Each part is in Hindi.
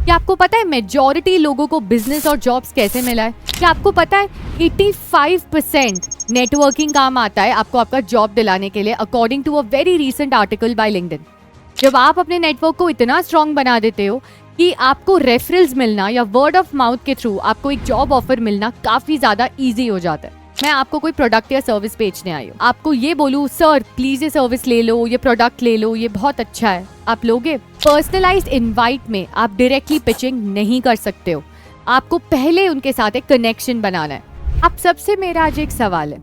क्या आपको पता है मेजॉरिटी लोगों को बिजनेस और जॉब्स कैसे मिला है? क्या आपको पता है 85% नेटवर्किंग काम आता है आपको आपका जॉब दिलाने के लिए, according to a very recent article by LinkedIn. जब आप अपने नेटवर्क को इतना स्ट्रांग बना देते हो कि आपको रेफरल्स मिलना या वर्ड ऑफ माउथ के थ्रू आपको एक जॉब ऑफर मिलना काफी ज्यादा ईजी हो जाता है। मैं आपको कोई प्रोडक्ट या सर्विस बेचने आई हूँ, आपको ये बोलूँ सर प्लीज ये सर्विस ले लो, ये प्रोडक्ट ले लो, ये बहुत अच्छा है, आप लोगे? पर्सनलाइज्ड इनवाइट में आप डायरेक्टली पिचिंग नहीं कर सकते हो, आपको पहले उनके साथ एक कनेक्शन बनाना है। आप सबसे मेरा आज एक सवाल है,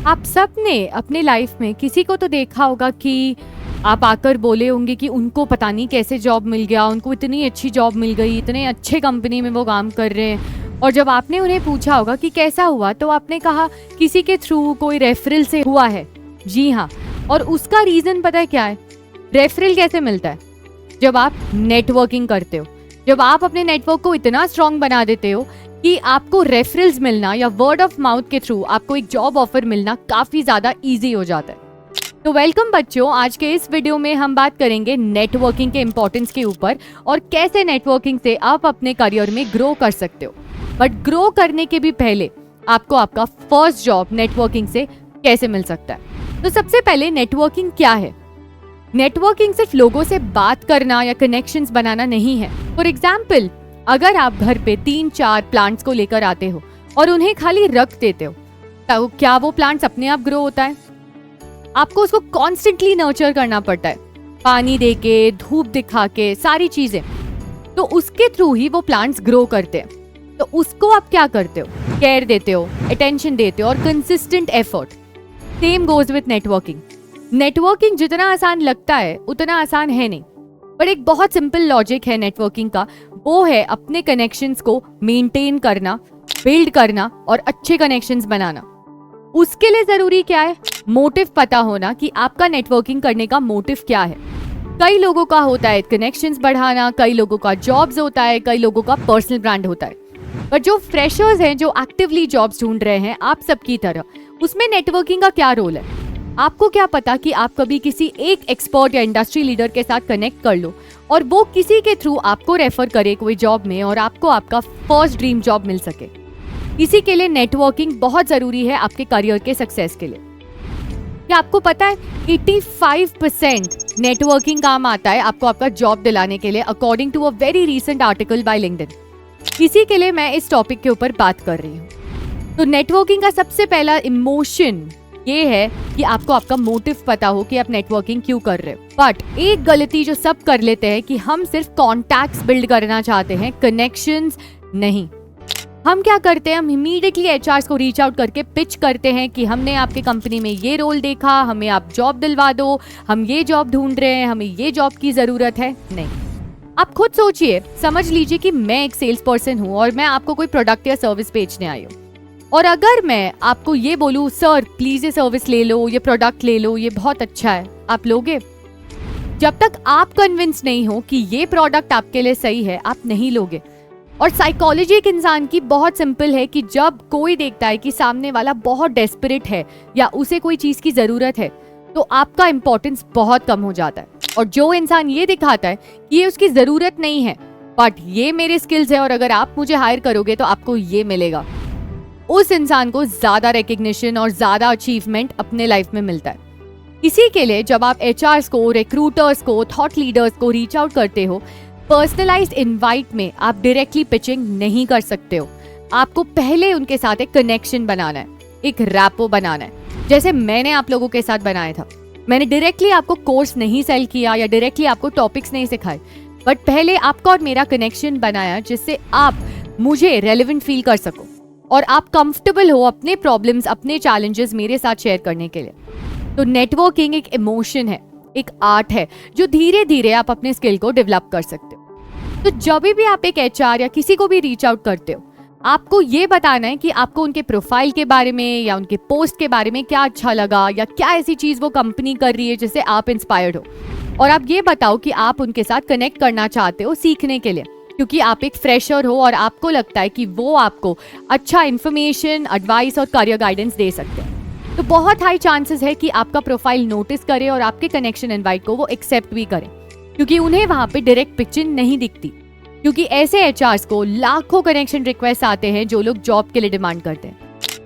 आप सब ने अपने लाइफ में किसी को तो देखा होगा कि आप आकर बोले होंगे कि उनको पता नहीं कैसे जॉब मिल गया, उनको इतनी अच्छी जॉब मिल गई, इतने अच्छे कंपनी में वो काम कर रहे हैं, और जब आपने उन्हें पूछा होगा कि कैसा हुआ तो आपने कहा किसी के थ्रू, कोई रेफरल से हुआ है। जी हाँ, और उसका रीजन पता है क्या है? रेफरल कैसे मिलता है? जब आप नेटवर्किंग करते हो, जब आप अपने नेटवर्क को इतना स्ट्रांग बना देते हो कि आपको रेफरल्स मिलना या वर्ड ऑफ माउथ के थ्रू आपको एक जॉब ऑफर मिलना काफी ज्यादा ईजी हो जाता है। तो वेलकम बच्चों, आज के इस वीडियो में हम बात करेंगे नेटवर्किंग के इम्पोर्टेंस के ऊपर और कैसे नेटवर्किंग से आप अपने करियर में ग्रो कर सकते हो। बट ग्रो करने के भी पहले आपको आपका फर्स्ट जॉब नेटवर्किंग से कैसे मिल सकता है। तो सबसे पहले नेटवर्किंग क्या है? नेटवर्किंग सिर्फ लोगों से बात करना या कनेक्शंस बनाना नहीं है। फॉर एग्जाम्पल, अगर आप घर पे 3-4 प्लांट्स को लेकर आते हो और उन्हें खाली रख देते हो, तो क्या वो प्लांट्स अपने आप ग्रो होता है? आपको उसको कॉन्स्टेंटली नर्चर करना पड़ता है, पानी देके, धूप दिखा के, सारी चीजें, तो उसके थ्रू ही वो प्लांट्स ग्रो करते हैं। तो उसको आप क्या करते हो? केयर देते हो, अटेंशन देते हो और consistent effort. Same goes with networking. Networking जितना आसान लगता है उतना आसान है नहीं, पर एक बहुत सिंपल लॉजिक है नेटवर्किंग का, वो है अपने कनेक्शंस को मेंटेन करना, बिल्ड करना और अच्छे कनेक्शंस बनाना। उसके लिए जरूरी क्या है? मोटिव पता होना कि आपका नेटवर्किंग करने का मोटिव क्या है। कई लोगों का होता है कनेक्शंस बढ़ाना, कई लोगों का जॉब्स होता है, कई लोगों का पर्सनल ब्रांड होता है। पर जो फ्रेशर्स हैं, जो एक्टिवली जॉब्स ढूंढ रहे हैं आप सबकी तरह, उसमें नेटवर्किंग का क्या रोल है? आपको क्या पता कि आप कभी किसी एक एक्सपर्ट या इंडस्ट्री लीडर के साथ कनेक्ट कर लो और वो किसी के थ्रू आपको रेफर करे कोई जॉब में और आपको आपका फर्स्ट ड्रीम जॉब मिल सके। इसी के लिए नेटवर्किंग बहुत जरूरी है आपके करियर के सक्सेस के लिए। क्या आपको पता है 85% नेटवर्किंग काम आता है आपको आपका जॉब दिलाने के लिए, according to a very recent article by LinkedIn. इसी के लिए मैं इस टॉपिक के ऊपर बात कर रही हूँ। तो नेटवर्किंग का सबसे पहला इमोशन ये है कि आपको आपका मोटिव पता हो कि आप नेटवर्किंग क्यों कर रहे हो। बट एक गलती जो सब कर लेते हैं कि हम सिर्फ कॉन्टैक्ट्स बिल्ड करना चाहते हैं, कनेक्शंस नहीं। हम क्या करते हैं? हम इमीडिएटली एचआर्स को रीच आउट करके पिच करते हैं कि हमने आपके कंपनी में ये रोल देखा, हमें आप जॉब दिलवा दो, हम ये जॉब ढूंढ रहे हैं, हमें ये जॉब की जरूरत है। नहीं, आप खुद सोचिए, समझ लीजिए कि मैं एक सेल्स पर्सन हूँ और मैं आपको कोई प्रोडक्ट या सर्विस बेचने आई हूँ, और अगर मैं आपको ये बोलूँ सर प्लीज ये सर्विस ले लो, ये प्रोडक्ट ले लो, ये बहुत अच्छा है, आप लोगे? जब तक आप कन्विंस नहीं हो कि ये प्रोडक्ट आपके लिए सही है, आप नहीं लोगे। और साइकोलॉजी एक इंसान की बहुत सिंपल है कि जब कोई देखता है कि सामने वाला बहुत डेस्परेट है या उसे कोई चीज की जरूरत है, तो आपका इंपॉर्टेंस बहुत कम हो जाता है। और जो इंसान ये दिखाता है कि ये उसकी जरूरत नहीं है बट ये मेरे स्किल्स है और अगर आप मुझे हायर करोगे तो आपको ये मिलेगा, उस इंसान को ज्यादा रिकग्निशन और ज्यादा अचीवमेंट अपने लाइफ में मिलता है। इसी के लिए जब आप एचआर्स को, रिक्रूटर्स को, थॉट लीडर्स को रीच आउट करते हो, पर्सनलाइज्ड इनवाइट में आप डायरेक्टली पिचिंग नहीं कर सकते हो, आपको पहले उनके साथ एक कनेक्शन बनाना है, एक रैपो बनाना है। जैसे मैंने आप लोगों के साथ बनाया था, मैंने डायरेक्टली आपको कोर्स नहीं सेल किया या डायरेक्टली आपको टॉपिक्स नहीं सिखाए, बट पहले आपका और मेरा कनेक्शन बनाया जिससे आप मुझे रेलेवेंट फील कर सको और आप कंफर्टेबल हो अपने प्रॉब्लम्स, अपने चैलेंजेस मेरे साथ शेयर करने के लिए। तो नेटवर्किंग एक इमोशन है, एक आर्ट है जो धीरे धीरे आप अपने स्किल को डेवलप कर सकते हो। तो जब भी आप एक एचआर या किसी को भी रीच आउट करते हो, आपको ये बताना है कि आपको उनके प्रोफाइल के बारे में या उनके पोस्ट के बारे में क्या अच्छा लगा या क्या ऐसी चीज वो कंपनी कर रही है जिससे आप इंस्पायर्ड हो, और आप ये बताओ कि आप उनके साथ कनेक्ट करना चाहते हो सीखने के लिए, क्योंकि आप एक फ्रेशर हो और आपको लगता है कि वो आपको अच्छा इन्फॉर्मेशन, एडवाइस और करियर गाइडेंस दे सकते हैं। तो बहुत हाई चांसेस है कि आपका प्रोफाइल नोटिस करे और आपके कनेक्शन इनवाइट को वो एक्सेप्ट भी करें, क्योंकि उन्हें वहां पे डायरेक्ट पिचिंग नहीं दिखती। क्योंकि ऐसे एचआर्स को लाखों कनेक्शन रिक्वेस्ट आते हैं जो लोग जॉब के लिए डिमांड करते हैं,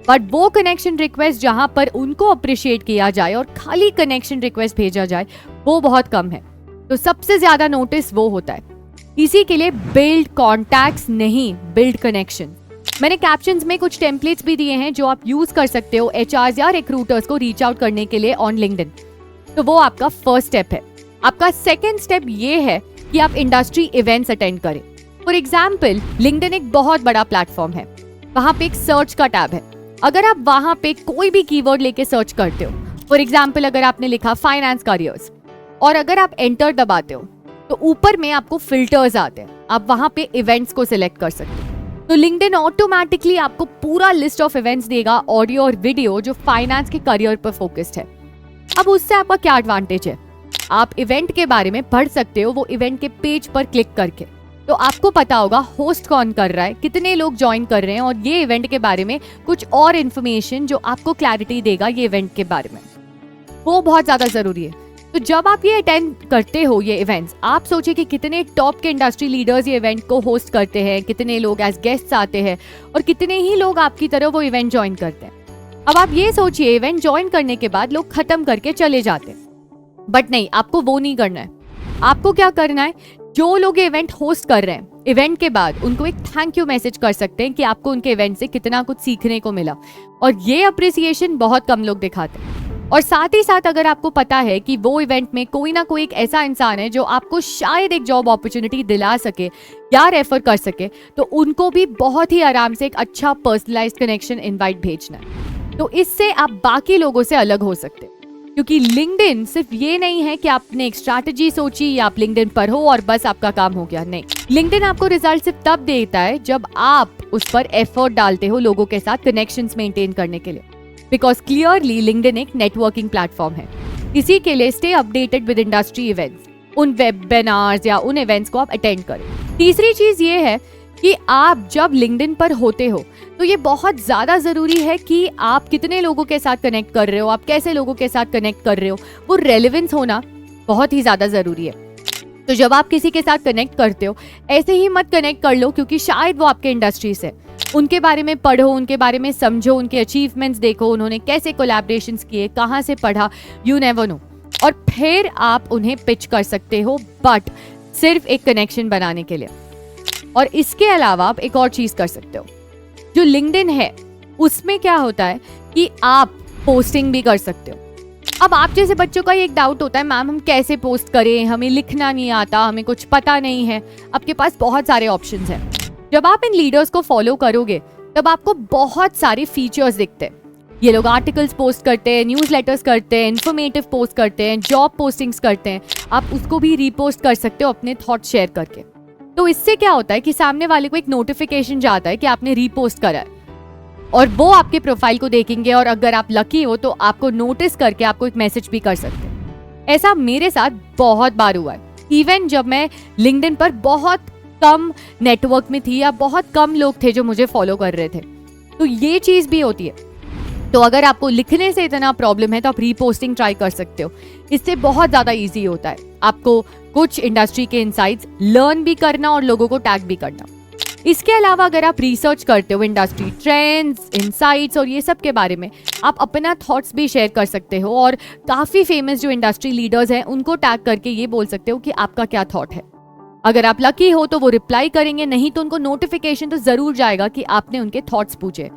बट वो कनेक्शन रिक्वेस्ट जहां पर उनको अप्रिशिएट किया जाए और खाली कनेक्शन रिक्वेस्ट भेजा जाए वो बहुत कम है। तो सबसे ज्यादा नोटिस वो होता है। इसी के लिए बिल्ड कॉन्टैक्ट्स नहीं, बिल्ड कनेक्शन। मैंने कैप्शंस में कुछ टेम्पलेट्स भी दिए हैं जो आप यूज कर सकते हो एचआर्स या रिक्रूटर्स को रीच आउट करने के लिए ऑन लिंक्डइन। तो वो आपका फर्स्ट स्टेप है। आपका सेकेंड स्टेप ये है कि आप इंडस्ट्री इवेंट्स अटेंड करें। फॉर एग्जाम्पल, लिंक्डइन एक बहुत बड़ा प्लेटफॉर्म है, वहां पे एक सर्च का टैब है। अगर आप वहां पे कोई भी कीवर्ड लेके सर्च करते हो, फॉर एग्जाम्पल अगर आपने लिखा फाइनेंस करियर्स और अगर आप एंटर दबाते हो तो ऊपर में आपको फिल्टर्स आते हैं, आप वहां पे इवेंट्स को सिलेक्ट कर सकते हो। तो लिंक्डइन ऑटोमेटिकली आपको पूरा लिस्ट ऑफ इवेंट्स देगा, ऑडियो और वीडियो, जो फाइनेंस के करियर पर फोकस्ड है। अब उससे आपका क्या एडवांटेज है? आप इवेंट के बारे में पढ़ सकते हो वो इवेंट के पेज पर क्लिक करके। तो आपको पता होगा होस्ट कौन कर रहा है, कितने लोग ज्वाइन कर रहे हैं और ये इवेंट के बारे में कुछ और इन्फॉर्मेशन जो आपको क्लैरिटी देगा ये इवेंट के बारे में, वो बहुत ज्यादा जरूरी है। तो जब आप ये अटेंड करते हो ये इवेंट्स, आप सोचिए कि कितने टॉप के इंडस्ट्री लीडर्स ये इवेंट को होस्ट करते हैं, कितने लोग एज गेस्ट्स आते हैं और कितने ही लोग आपकी तरह वो इवेंट ज्वाइन करते हैं। अब आप ये सोचिए, इवेंट ज्वाइन करने के बाद लोग खत्म करके चले जाते हैं, बट नहीं, आपको वो नहीं करना है। आपको क्या करना है, जो लोग इवेंट होस्ट कर रहे हैं, इवेंट के बाद उनको एक थैंक यू मैसेज कर सकते हैं कि आपको उनके इवेंट से कितना कुछ सीखने को मिला, और ये अप्रिसिएशन बहुत कम लोग दिखाते हैं। और साथ ही साथ अगर आपको पता है कि वो इवेंट में कोई ना कोई एक ऐसा इंसान है जो आपको शायद एक जॉब अपॉर्चुनिटी दिला सके या रेफर कर सके, तो उनको भी बहुत ही आराम से एक अच्छा पर्सनलाइज्ड कनेक्शन इनवाइट भेजना है। तो इससे आप बाकी लोगों से अलग हो सकते हैं, क्योंकि लिंक्डइन सिर्फ ये नहीं है कि आपने एक स्ट्रैटेजी सोची या आप लिंक्डइन पर हो और बस आपका काम हो गया। नहीं, लिंक्डइन आपको रिजल्ट सिर्फ तब देता है जब आप उस पर एफर्ट डालते हो लोगों के साथ कनेक्शंस मेंटेन करने के लिए, बिकॉज क्लियरली लिंक्डइन एक नेटवर्किंग प्लेटफॉर्म है। इसी के लिए stay updated with industry events, उन वेबिनार्स या उन इवेंट्स को आप अटेंड करें। तीसरी चीज ये है कि आप जब लिंक्डइन पर होते हो तो ये बहुत ज़्यादा ज़रूरी है कि आप कितने लोगों के साथ कनेक्ट कर रहे हो, आप कैसे लोगों के साथ कनेक्ट कर रहे हो, वो रेलेवेंस होना बहुत ही ज़्यादा ज़रूरी है। तो जब आप किसी के साथ कनेक्ट करते हो, ऐसे ही मत कनेक्ट कर लो क्योंकि शायद वो आपके इंडस्ट्री से। उनके बारे में पढ़ो, उनके बारे में समझो, उनके अचीवमेंट्स देखो, उन्होंने कैसे कोलैबोरेशंस किए, कहाँ से पढ़ा, यू नेवर नो, और फिर आप उन्हें पिच कर सकते हो, बट सिर्फ एक कनेक्शन बनाने के लिए। और इसके अलावा आप एक और चीज़ कर सकते हो, जो लिंक्डइन है उसमें क्या होता है कि आप पोस्टिंग भी कर सकते हो। अब आप जैसे बच्चों का एक डाउट होता है, मैम हम कैसे पोस्ट करें, हमें लिखना नहीं आता, हमें कुछ पता नहीं है। आपके पास बहुत सारे ऑप्शंस हैं। जब आप इन लीडर्स को फॉलो करोगे तब आपको बहुत सारे फीचर्स दिखते हैं। ये लोग आर्टिकल्स पोस्ट करते हैं, न्यूज़लेटर्स करते हैं, इन्फॉर्मेटिव पोस्ट करते हैं, जॉब पोस्टिंग्स करते हैं। आप उसको भी रीपोस्ट कर सकते हो अपने थॉट शेयर करके। तो इससे क्या होता है कि सामने वाले को एक नोटिफिकेशन जाता है कि आपने रीपोस्ट करा है, और वो आपके प्रोफाइल को देखेंगे और अगर आप लकी हो तो आपको नोटिस करके आपको एक मैसेज भी कर सकते हैं। ऐसा मेरे साथ बहुत बार हुआ है। इवन जब मैं लिंक्डइन पर बहुत कम नेटवर्क में थी या बहुत कम लोग थे जो मुझे फॉलो कर रहे थे, तो ये चीज़ भी होती है। तो अगर आपको लिखने से इतना प्रॉब्लम है तो आप रीपोस्टिंग ट्राई कर सकते हो। इससे बहुत ज़्यादा ईजी होता है आपको कुछ इंडस्ट्री के इनसाइट्स लर्न भी करना और लोगों को टैग भी करना। इसके अलावा अगर आप रिसर्च करते हो इंडस्ट्री ट्रेंड्स, इनसाइट्स और ये सब के बारे में, आप अपना थॉट्स भी शेयर कर सकते हो और काफ़ी फेमस जो इंडस्ट्री लीडर्स हैं उनको टैग करके ये बोल सकते हो कि आपका क्या थॉट है। अगर आप लकी हो तो वो रिप्लाई करेंगे, नहीं तो उनको नोटिफिकेशन तो जरूर जाएगा कि आपने उनके थॉट्स पूछे।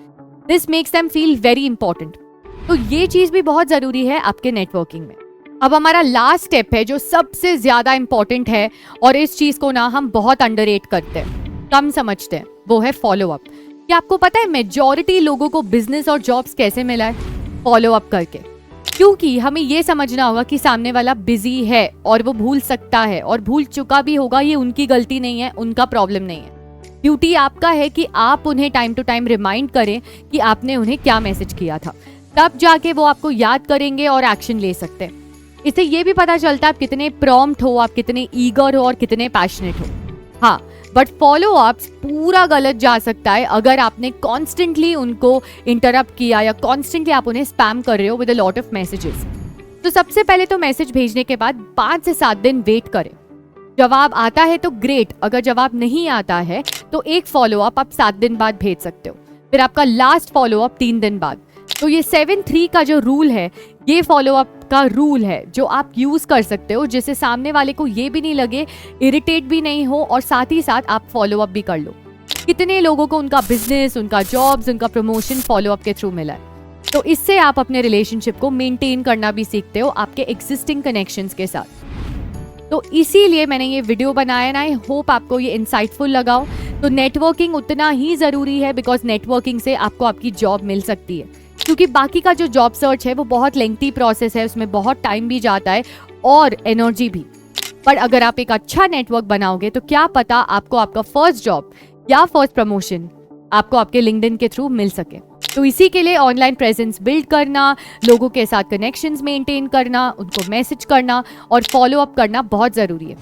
This makes them feel very important. तो ये चीज़ भी बहुत ज़रूरी है आपके नेटवर्किंग में। अब हमारा लास्ट स्टेप है जो सबसे ज़्यादा इंपॉर्टेंट है, और इस चीज़ को ना हम बहुत अंडररेट करते हैं, कम समझते हैं, वो है फॉलो अप। क्या आपको पता है मेजॉरिटी लोगों को बिजनेस और जॉब्स कैसे मिला है? फॉलो अप करके। क्योंकि हमें ये समझना होगा कि सामने वाला बिजी है और वो भूल सकता है और भूल चुका भी होगा, ये उनकी गलती नहीं है, उनका प्रॉब्लम नहीं है। ड्यूटी आपका है कि आप उन्हें टाइम टू टाइम रिमाइंड करें कि आपने उन्हें क्या मैसेज किया था, तब जाके वो आपको याद करेंगे और एक्शन ले सकते हैं। इससे ये भी पता चलता है आप कितने प्रॉम्प्ट हो, आप कितने ईगर हो और कितने पैशनेट हो। हाँ, बट फॉलो अप्स पूरा गलत जा सकता है अगर आपने कॉन्स्टेंटली उनको इंटरप्ट किया या कॉन्स्टेंटली आप उन्हें स्पैम कर रहे हो with a lot of messages. तो सबसे पहले तो मैसेज भेजने के बाद 5 से 7 दिन वेट करें। जवाब आता है तो ग्रेट, अगर जवाब नहीं आता है तो एक फॉलोअप आप 7 दिन बाद भेज सकते हो, फिर आपका लास्ट फॉलोअप 3 दिन बाद। तो ये 7-3 का जो रूल है, ये फॉलोअप का रूल है जो आप यूज कर सकते हो, जिससे सामने वाले को ये भी नहीं लगे, इरिटेट भी नहीं हो, और साथ ही साथ आप फॉलोअप भी कर लो। कितने लोगों को उनका बिजनेस, उनका जॉब्स, उनका प्रमोशन फॉलोअप के थ्रू मिला है। तो इससे आप अपने रिलेशनशिप को मेंटेन करना भी सीखते हो आपके एग्जिस्टिंग कनेक्शंस के साथ। तो इसीलिए मैंने ये वीडियो बनाया ना, आई होप आपको ये इंसाइटफुल लगा हो। तो नेटवर्किंग उतना ही ज़रूरी है, बिकॉज नेटवर्किंग से आपको आपकी जॉब मिल सकती है, क्योंकि बाकी का जो जॉब सर्च है वो बहुत लेंथी प्रोसेस है, उसमें बहुत टाइम भी जाता है और एनर्जी भी। पर अगर आप एक अच्छा नेटवर्क बनाओगे तो क्या पता आपको आपका फर्स्ट जॉब या फर्स्ट प्रमोशन आपको आपके लिंक्डइन के थ्रू मिल सके। तो इसी के लिए ऑनलाइन प्रेजेंस बिल्ड करना, लोगों के साथ कनेक्शंस मेंटेन करना, उनको मैसेज करना और फॉलो अप करना बहुत ज़रूरी है।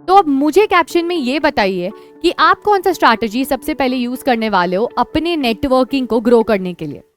तो अब मुझे कैप्शन में ये बताइए कि आप कौन सा स्ट्रैटेजी सबसे पहले यूज़ करने वाले हो अपने नेटवर्किंग को ग्रो करने के लिए।